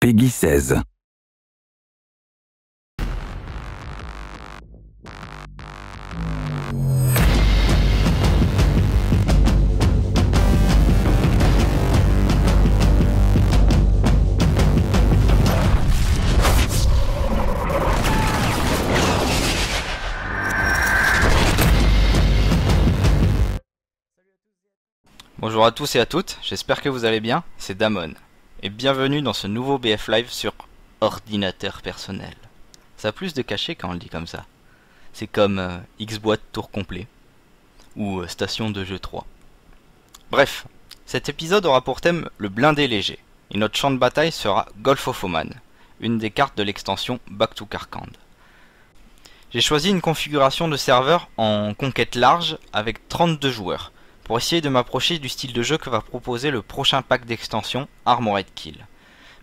Peggy 16. Bonjour à tous et à toutes, j'espère que vous allez bien, c'est Damon. Et bienvenue dans ce nouveau BF Live sur ordinateur personnel. Ça a plus de cachet quand on le dit comme ça. C'est comme X-Boîte tour complet. Ou station de jeu 3. Bref, cet épisode aura pour thème le blindé léger. Et notre champ de bataille sera Gulf of Oman, une des cartes de l'extension Back to Karkand. J'ai choisi une configuration de serveur en conquête large avec 32 joueurs, pour essayer de m'approcher du style de jeu que va proposer le prochain pack d'extension Armored Kill.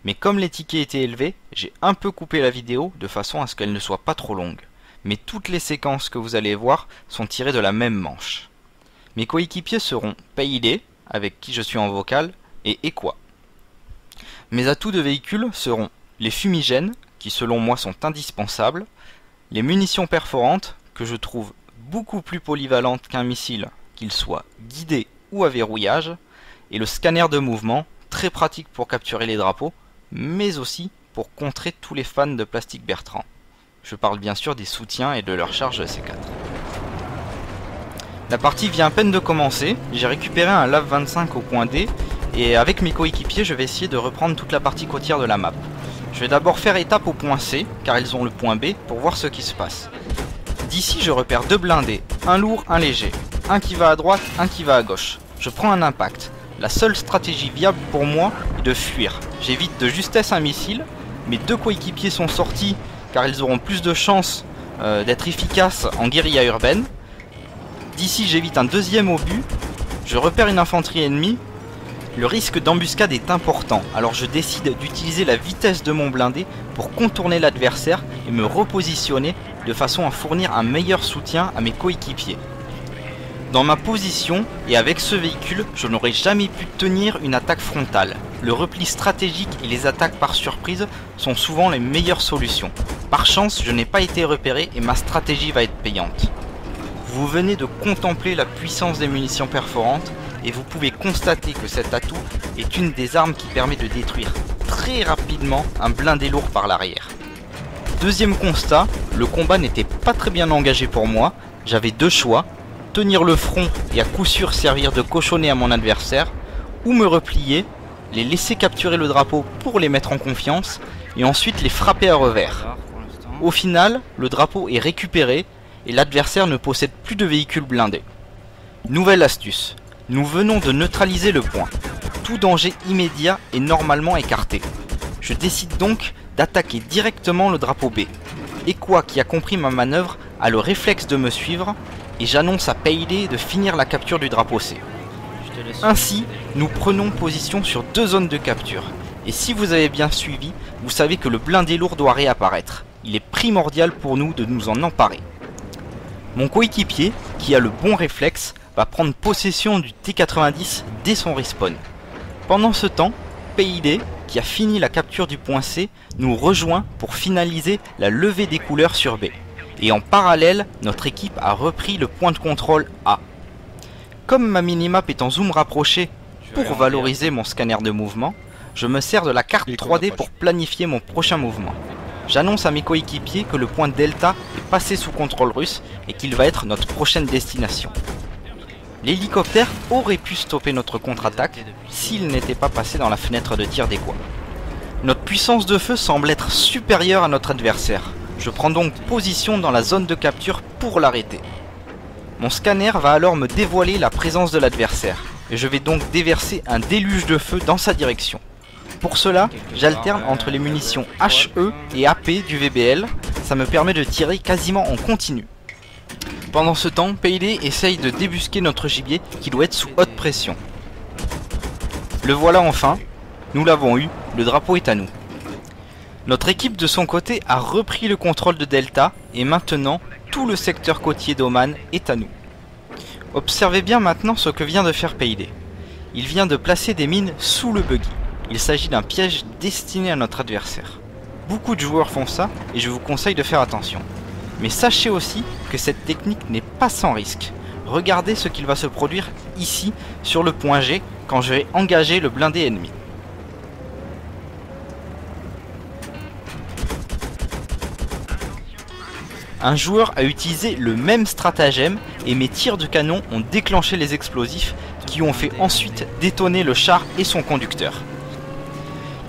Mais comme les tickets étaient élevés, j'ai un peu coupé la vidéo de façon à ce qu'elle ne soit pas trop longue. Mais toutes les séquences que vous allez voir sont tirées de la même manche. Mes coéquipiers seront Payday, avec qui je suis en vocal, et Equa. Mes atouts de véhicule seront les fumigènes, qui selon moi sont indispensables, les munitions perforantes, que je trouve beaucoup plus polyvalentes qu'un missile, qu'il soit guidé ou à verrouillage, et le scanner de mouvement, très pratique pour capturer les drapeaux, mais aussi pour contrer tous les fans de Plastic Bertrand. Je parle bien sûr des soutiens et de leur charge C4. La partie vient à peine de commencer, j'ai récupéré un LAV 25 au point D, et avec mes coéquipiers je vais essayer de reprendre toute la partie côtière de la map. Je vais d'abord faire étape au point C, car ils ont le point B, pour voir ce qui se passe. D'ici je repère deux blindés, un lourd, un léger. Un qui va à droite, un qui va à gauche. Je prends un impact. La seule stratégie viable pour moi est de fuir. J'évite de justesse un missile. Mes deux coéquipiers sont sortis car ils auront plus de chances d'être efficaces en guérilla urbaine. D'ici j'évite un deuxième obus. Je repère une infanterie ennemie. Le risque d'embuscade est important, alors je décide d'utiliser la vitesse de mon blindé pour contourner l'adversaire et me repositionner de façon à fournir un meilleur soutien à mes coéquipiers. Dans ma position, et avec ce véhicule, je n'aurais jamais pu tenir une attaque frontale. Le repli stratégique et les attaques par surprise sont souvent les meilleures solutions. Par chance, je n'ai pas été repéré et ma stratégie va être payante. Vous venez de contempler la puissance des munitions perforantes et vous pouvez constater que cet atout est une des armes qui permet de détruire très rapidement un blindé lourd par l'arrière. Deuxième constat, le combat n'était pas très bien engagé pour moi, j'avais deux choix. Tenir le front et à coup sûr servir de cochonnet à mon adversaire, ou me replier, les laisser capturer le drapeau pour les mettre en confiance, et ensuite les frapper à revers. Au final, le drapeau est récupéré, et l'adversaire ne possède plus de véhicule blindé. Nouvelle astuce, nous venons de neutraliser le point. Tout danger immédiat est normalement écarté. Je décide donc d'attaquer directement le drapeau B. Equa, qui a compris ma manœuvre, a le réflexe de me suivre, et j'annonce à Payday de finir la capture du drapeau C. Ainsi, nous prenons position sur deux zones de capture. Et si vous avez bien suivi, vous savez que le blindé lourd doit réapparaître. Il est primordial pour nous de nous en emparer. Mon coéquipier, qui a le bon réflexe, va prendre possession du T-90 dès son respawn. Pendant ce temps, Payday, qui a fini la capture du point C, nous rejoint pour finaliser la levée des couleurs sur B. Et en parallèle, notre équipe a repris le point de contrôle A. Comme ma minimap est en zoom rapproché pour valoriser mon scanner de mouvement, je me sers de la carte 3D pour planifier mon prochain mouvement. J'annonce à mes coéquipiers que le point Delta est passé sous contrôle russe et qu'il va être notre prochaine destination. L'hélicoptère aurait pu stopper notre contre-attaque s'il n'était pas passé dans la fenêtre de tir d'Equa. Notre puissance de feu semble être supérieure à notre adversaire. Je prends donc position dans la zone de capture pour l'arrêter. Mon scanner va alors me dévoiler la présence de l'adversaire, et je vais donc déverser un déluge de feu dans sa direction. Pour cela, j'alterne entre les munitions HE et AP du VBL, ça me permet de tirer quasiment en continu. Pendant ce temps, Payday essaye de débusquer notre gibier qui doit être sous haute pression. Le voilà enfin, nous l'avons eu, le drapeau est à nous. Notre équipe de son côté a repris le contrôle de Delta et maintenant tout le secteur côtier d'Oman est à nous. Observez bien maintenant ce que vient de faire Payday. Il vient de placer des mines sous le buggy. il s'agit d'un piège destiné à notre adversaire. Beaucoup de joueurs font ça et je vous conseille de faire attention. Mais sachez aussi que cette technique n'est pas sans risque. Regardez ce qu'il va se produire ici sur le point G quand je vais engager le blindé ennemi. Un joueur a utilisé le même stratagème et mes tirs de canon ont déclenché les explosifs qui ont fait ensuite détonner le char et son conducteur.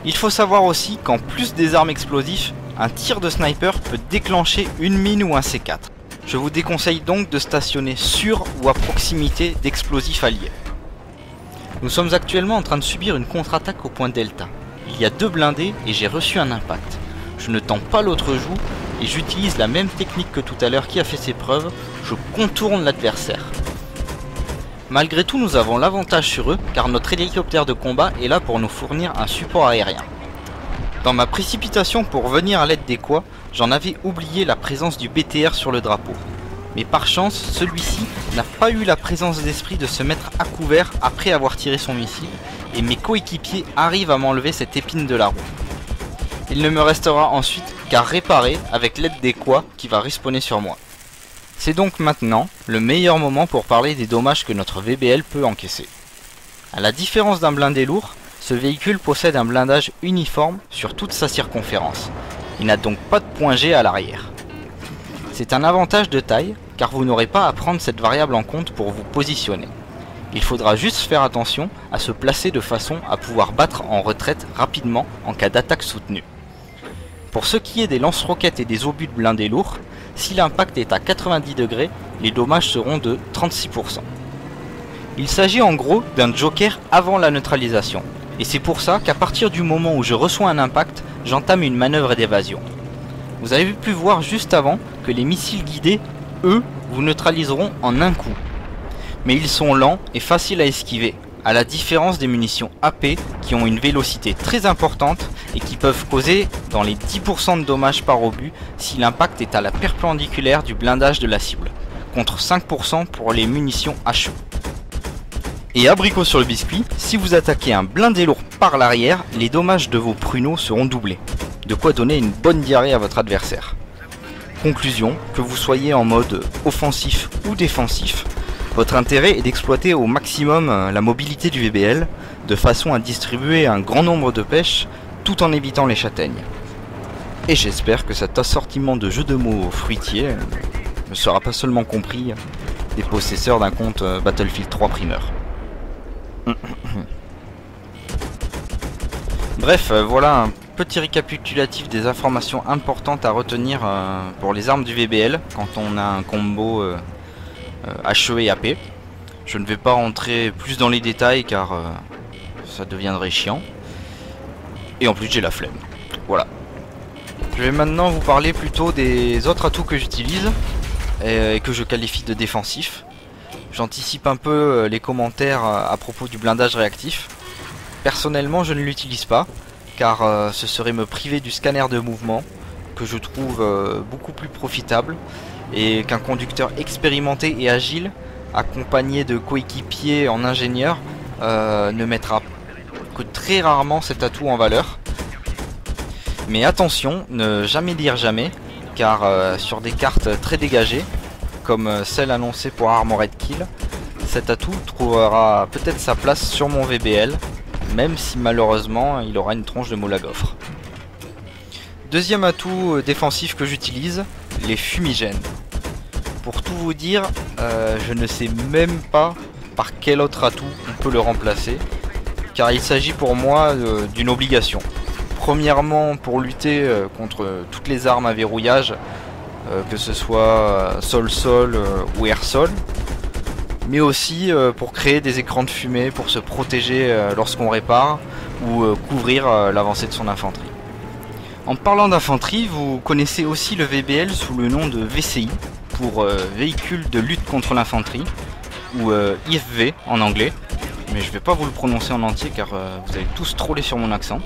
Il faut savoir aussi qu'en plus des armes explosives, un tir de sniper peut déclencher une mine ou un C4. Je vous déconseille donc de stationner sur ou à proximité d'explosifs alliés. Nous sommes actuellement en train de subir une contre-attaque au point Delta. Il y a 2 blindés et j'ai reçu un impact. Je ne tends pas l'autre joue et j'utilise la même technique que tout à l'heure qui a fait ses preuves, je contourne l'adversaire. Malgré tout, nous avons l'avantage sur eux car notre hélicoptère de combat est là pour nous fournir un support aérien. Dans ma précipitation pour venir à l'aide des quads, j'en avais oublié la présence du BTR sur le drapeau. Mais par chance, celui-ci n'a pas eu la présence d'esprit de se mettre à couvert après avoir tiré son missile et mes coéquipiers arrivent à m'enlever cette épine de la roue. Il ne me restera ensuite qu'à réparer avec l'aide des quads qui va respawner sur moi. C'est donc maintenant le meilleur moment pour parler des dommages que notre VBL peut encaisser. A la différence d'un blindé lourd, ce véhicule possède un blindage uniforme sur toute sa circonférence. Il n'a donc pas de point G à l'arrière. C'est un avantage de taille car vous n'aurez pas à prendre cette variable en compte pour vous positionner. Il faudra juste faire attention à se placer de façon à pouvoir battre en retraite rapidement en cas d'attaque soutenue. Pour ce qui est des lance-roquettes et des obus de blindés lourds, si l'impact est à 90 degrés, les dommages seront de 36%. Il s'agit en gros d'un joker avant la neutralisation, et c'est pour ça qu'à partir du moment où je reçois un impact, j'entame une manœuvre d'évasion. Vous avez pu voir juste avant que les missiles guidés, eux, vous neutraliseront en un coup. Mais ils sont lents et faciles à esquiver, à la différence des munitions AP qui ont une vélocité très importante et qui peuvent causer dans les 10% de dommages par obus si l'impact est à la perpendiculaire du blindage de la cible, contre 5% pour les munitions HE. Et abricot sur le biscuit, si vous attaquez un blindé lourd par l'arrière, les dommages de vos pruneaux seront doublés, de quoi donner une bonne diarrhée à votre adversaire. Conclusion, que vous soyez en mode offensif ou défensif, votre intérêt est d'exploiter au maximum la mobilité du VBL, de façon à distribuer un grand nombre de pêches tout en évitant les châtaignes. Et j'espère que cet assortiment de jeux de mots fruitiers ne sera pas seulement compris des possesseurs d'un compte Battlefield 3 primeur. Bref, voilà un petit récapitulatif des informations importantes à retenir pour les armes du VBL quand on a un combo HE et AP. Je ne vais pas rentrer plus dans les détails car ça deviendrait chiant. Et en plus j'ai la flemme. Voilà. Je vais maintenant vous parler plutôt des autres atouts que j'utilise et que je qualifie de défensifs. J'anticipe un peu les commentaires à propos du blindage réactif. Personnellement je ne l'utilise pas car ce serait me priver du scanner de mouvement que je trouve beaucoup plus profitable et qu'un conducteur expérimenté et agile accompagné de coéquipiers en ingénieur ne mettra que très rarement cet atout en valeur. Mais attention, ne jamais dire jamais car sur des cartes très dégagées comme celle annoncée pour Armored Kill, cet atout trouvera peut-être sa place sur mon VBL, même si malheureusement il aura une tronche de moule à gaufre. Deuxième atout défensif que j'utilise, les fumigènes. Pour tout vous dire, je ne sais même pas par quel autre atout on peut le remplacer, car il s'agit pour moi d'une obligation. Premièrement pour lutter contre toutes les armes à verrouillage, que ce soit sol-sol ou air-sol, mais aussi pour créer des écrans de fumée pour se protéger lorsqu'on répare ou couvrir l'avancée de son infanterie. En parlant d'infanterie, vous connaissez aussi le VBL sous le nom de VCI pour véhicule de lutte contre l'infanterie ou IFV en anglais, mais je vais pas vous le prononcer en entier car vous allez tous troller sur mon accent.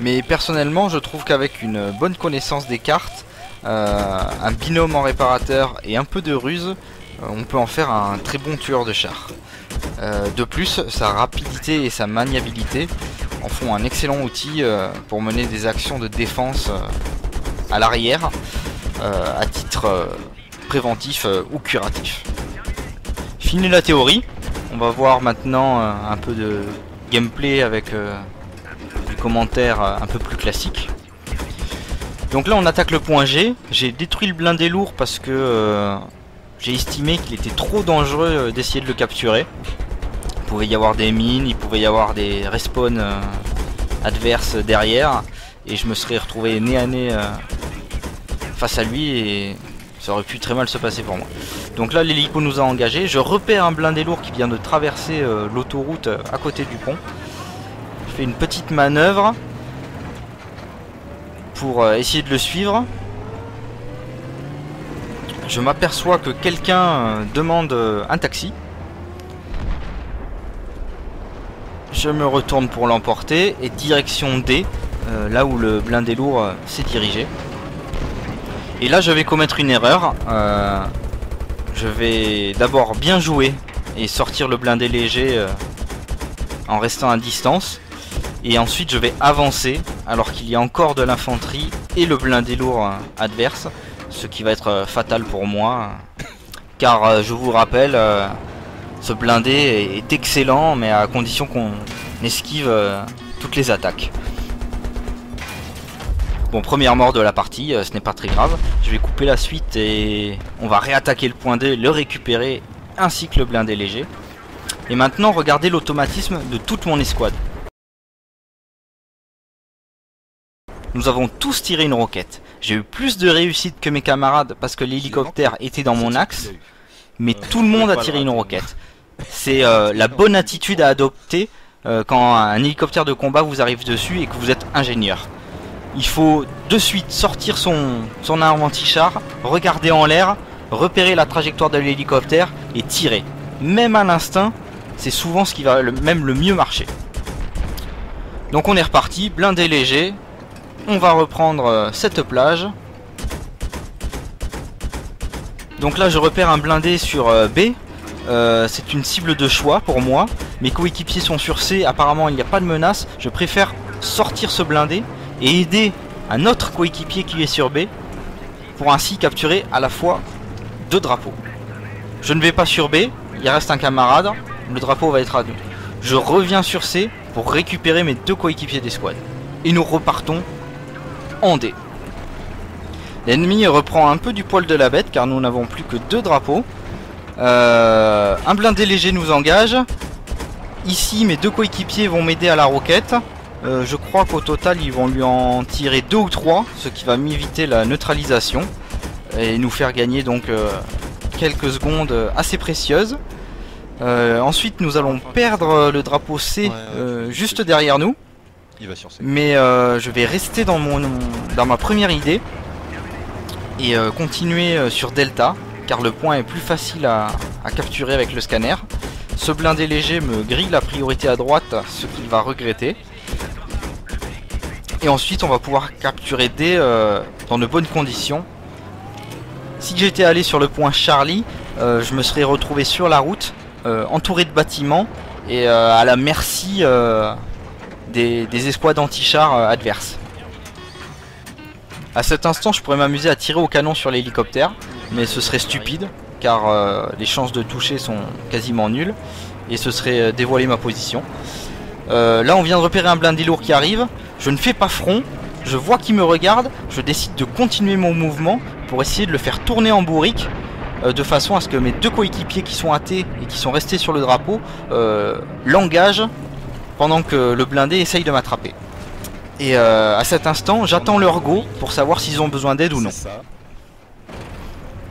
Mais personnellement je trouve qu'avec une bonne connaissance des cartes, un binôme en réparateur et un peu de ruse, on peut en faire un très bon tueur de char. De plus, sa rapidité et sa maniabilité en font un excellent outil pour mener des actions de défense à l'arrière, à titre préventif ou curatif. Fini la théorie, on va voir maintenant un peu de gameplay avec du commentaire un peu plus classique. Donc là on attaque le point G, j'ai détruit le blindé lourd parce que j'ai estimé qu'il était trop dangereux d'essayer de le capturer. Il pouvait y avoir des mines, il pouvait y avoir des respawns adverses derrière, et je me serais retrouvé nez à nez face à lui et ça aurait pu très mal se passer pour moi. Donc là l'hélico nous a engagés, je repère un blindé lourd qui vient de traverser l'autoroute à côté du pont. Je fais une petite manœuvre pour essayer de le suivre. Je m'aperçois que quelqu'un demande un taxi. Je me retourne pour l'emporter et direction D, là où le blindé lourd s'est dirigé. Et là je vais commettre une erreur. Je vais d'abord bien jouer et sortir le blindé léger en restant à distance. Et ensuite je vais avancer alors qu'il y a encore de l'infanterie et le blindé lourd adverse. Ce qui va être fatal pour moi. Car je vous rappelle, ce blindé est excellent, mais à condition qu'on esquive toutes les attaques. Bon, première mort de la partie, ce n'est pas très grave. Je vais couper la suite et on va réattaquer le point D, le récupérer, ainsi que le blindé léger. Et maintenant, regardez l'automatisme de toute mon escouade. Nous avons tous tiré une roquette. J'ai eu plus de réussite que mes camarades parce que l'hélicoptère était dans mon axe. Mais tout le monde a tiré une roquette. C'est la bonne attitude à adopter quand un hélicoptère de combat vous arrive dessus et que vous êtes ingénieur. Il faut de suite sortir son arme anti-char, regarder en l'air, repérer la trajectoire de l'hélicoptère et tirer. Même à l'instinct, c'est souvent ce qui va même le mieux marcher. Donc on est reparti, blindé léger. On va reprendre cette plage. Donc là je repère un blindé sur B. C'est une cible de choix pour moi. Mes coéquipiers sont sur C, apparemment il n'y a pas de menace. Je préfère sortir ce blindé et aider un autre coéquipier qui est sur B, pour ainsi capturer à la fois deux drapeaux. Je ne vais pas sur B, il reste un camarade, le drapeau va être à nous. Je reviens sur C pour récupérer mes deux coéquipiers d'escouade. Et nous repartons en D. L'ennemi reprend un peu du poil de la bête car nous n'avons plus que deux drapeaux. Un blindé léger nous engage. Ici mes deux coéquipiers vont m'aider à la roquette. Je crois qu'au total ils vont lui en tirer 2 ou 3, ce qui va m'éviter la neutralisation et nous faire gagner donc quelques secondes assez précieuses. Ensuite nous allons perdre le drapeau C juste derrière nous. Il va sur C. Mais je vais rester dans ma première idée et continuer sur Delta car le point est plus facile à capturer avec le scanner. Ce blindé léger me grille la priorité à droite, ce qu'il va regretter. Et ensuite on va pouvoir capturer D dans de bonnes conditions. Si j'étais allé sur le point Charlie, je me serais retrouvé sur la route, entouré de bâtiments et à la merci des escouades anti-chars adverses. À cet instant je pourrais m'amuser à tirer au canon sur l'hélicoptère, mais ce serait stupide car les chances de toucher sont quasiment nulles et ce serait dévoiler ma position. Là on vient de repérer un blindé lourd qui arrive, je ne fais pas front, je vois qu'il me regarde, je décide de continuer mon mouvement pour essayer de le faire tourner en bourrique de façon à ce que mes deux coéquipiers qui sont hâtés et qui sont restés sur le drapeau l'engagent pendant que le blindé essaye de m'attraper. Et à cet instant j'attends leur go pour savoir s'ils ont besoin d'aide ou non. Ça.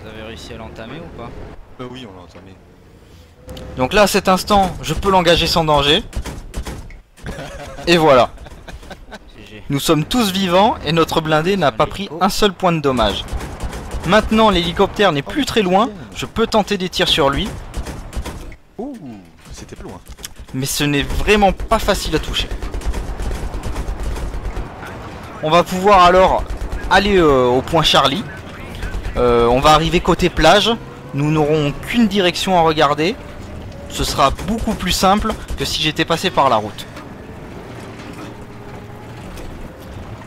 Vous avez réussi à l'entamer ou pas? Oui, on l'a entamé. Donc là à cet instant je peux l'engager sans danger. Et voilà. Nous sommes tous vivants et notre blindé n'a pas pris un seul point de dommage. Maintenant l'hélicoptère n'est plus très loin, je peux tenter des tirs sur lui. Ouh, c'était plus loin. Mais ce n'est vraiment pas facile à toucher. On va pouvoir alors aller au point Charlie. On va arriver côté plage. Nous n'aurons qu'une direction à regarder. Ce sera beaucoup plus simple que si j'étais passé par la route.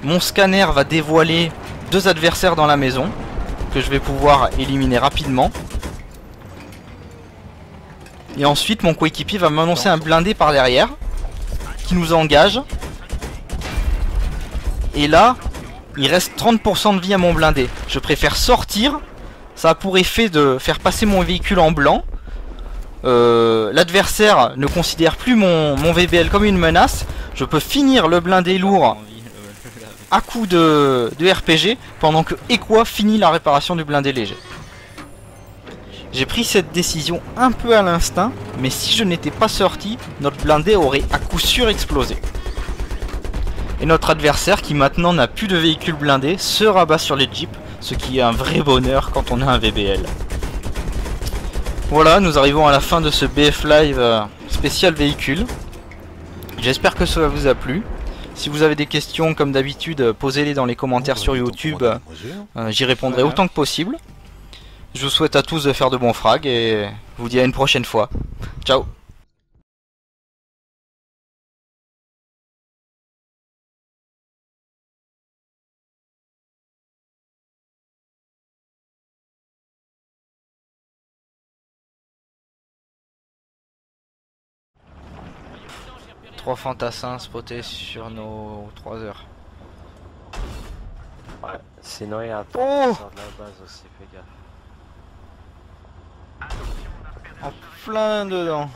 mon scanner va dévoiler 2 adversaires dans la maison que je vais pouvoir éliminer rapidement. Et ensuite mon coéquipier va m'annoncer un blindé par derrière qui nous engage. Et là, il reste 30% de vie à mon blindé. Je préfère sortir. Ça a pour effet de faire passer mon véhicule en blanc. L'adversaire ne considère plus mon VBL comme une menace. Je peux finir le blindé lourd à coup de RPG pendant que Equa finit la réparation du blindé léger. J'ai pris cette décision un peu à l'instinct, mais si je n'étais pas sorti, notre blindé aurait à coup sûr explosé. Et notre adversaire, qui maintenant n'a plus de véhicule blindé, se rabat sur les jeeps, ce qui est un vrai bonheur quand on a un VBL. Voilà, nous arrivons à la fin de ce BF Live spécial véhicule. J'espère que cela vous a plu. Si vous avez des questions, comme d'habitude, posez-les dans les commentaires sur YouTube. J'y répondrai autant que possible. Je vous souhaite à tous de faire de bons frags et je vous dis à une prochaine fois. Ciao. Trois fantassins spotés sur nos 3 heures. Ouais, sinon il y a Oh sur de la base aussi, fais gaffe. En plein dedans.